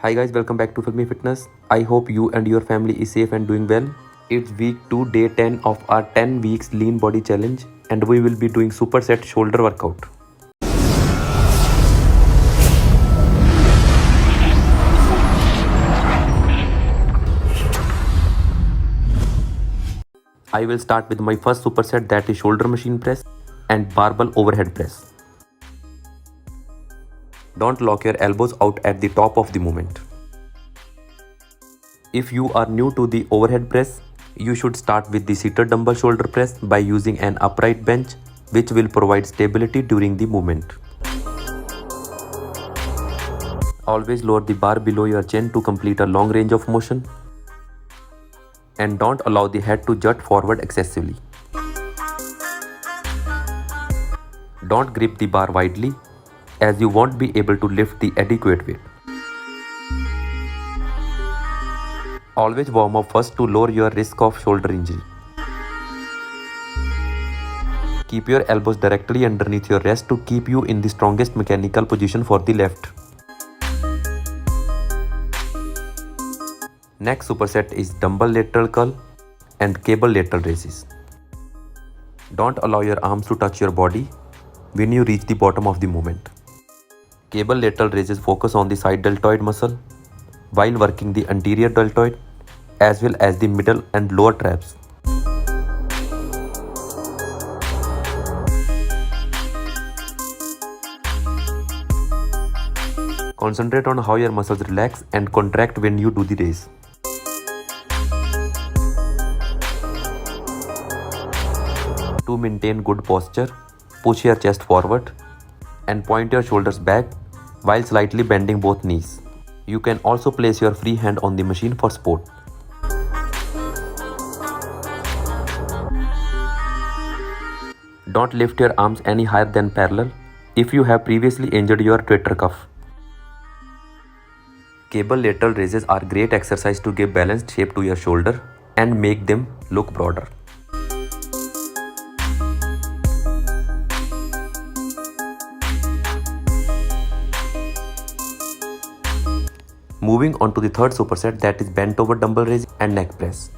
Hi guys, welcome back to Filmy Fitness. I hope you and your family is safe and doing well. It's week 2, day 10 of our 10 weeks lean body challenge, and we will be doing superset shoulder workout. I will start with my first superset, that is shoulder machine press and barbell overhead press. Don't lock your elbows out at the top of the movement. If you are new to the overhead press, you should start with the seated dumbbell shoulder press by using an upright bench, which will provide stability during the movement. Always lower the bar below your chin to complete a long range of motion. And don't allow the head to jut forward excessively. Don't grip the bar widely, as you won't be able to lift the adequate weight. Always warm up first to lower your risk of shoulder injury. Keep your elbows directly underneath your wrist to keep you in the strongest mechanical position for the left. Next superset is dumbbell lateral curl and cable lateral raises. Don't allow your arms to touch your body when you reach the bottom of the movement. Cable lateral raises focus on the side deltoid muscle while working the anterior deltoid as well as the middle and lower traps. Concentrate on how your muscles relax and contract when you do the raise. To maintain good posture, push your chest forward and point your shoulders back while slightly bending both knees. You can also place your free hand on the machine for support. Don't lift your arms any higher than parallel if you have previously injured your rotator cuff. Cable lateral raises are great exercise to give balanced shape to your shoulder and make them look broader. Moving on to the third superset, that is bent over dumbbell raise and neck press.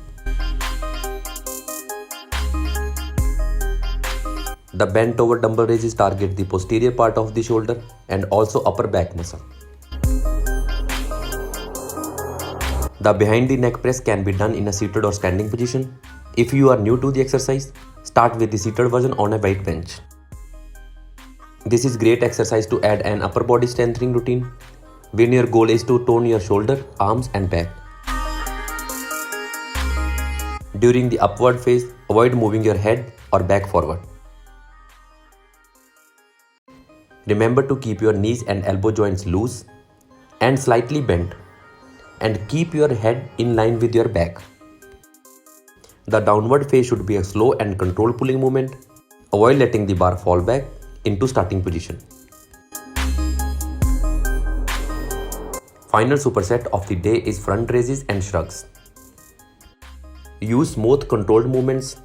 The bent over dumbbell raises target the posterior part of the shoulder and also upper back muscle. The behind the neck press can be done in a seated or standing position. If you are new to the exercise, start with the seated version on a weight bench. This is great exercise to add an upper body strengthening routine when your goal is to tone your shoulder, arms and back. During the upward phase, avoid moving your head or back forward. Remember to keep your knees and elbow joints loose and slightly bent, and keep your head in line with your back. The downward phase should be a slow and controlled pulling movement. Avoid letting the bar fall back into starting position. Final superset of the day is front raises and shrugs. Use smooth controlled movements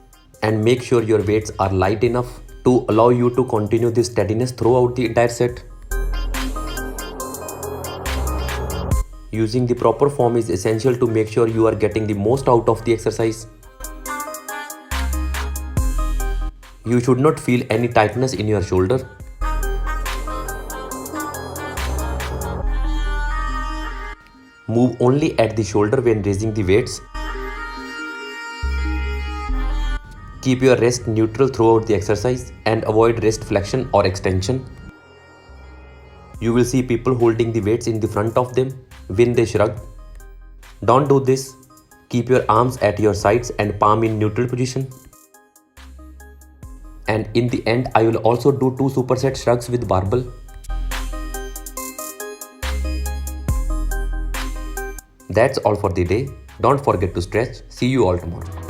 and make sure your weights are light enough to allow you to continue this steadiness throughout the entire set. Using the proper form is essential to make sure you are getting the most out of the exercise. You should not feel any tightness in your shoulder. Move only at the shoulder when raising the weights. Keep your wrist neutral throughout the exercise and avoid wrist flexion or extension. You will see people holding the weights in the front of them when they shrug. Don't do this. Keep your arms at your sides and palm in neutral position. And in the end, I will also do 2 superset shrugs with barbell. That's all for the day. Don't forget to stretch. See you all tomorrow.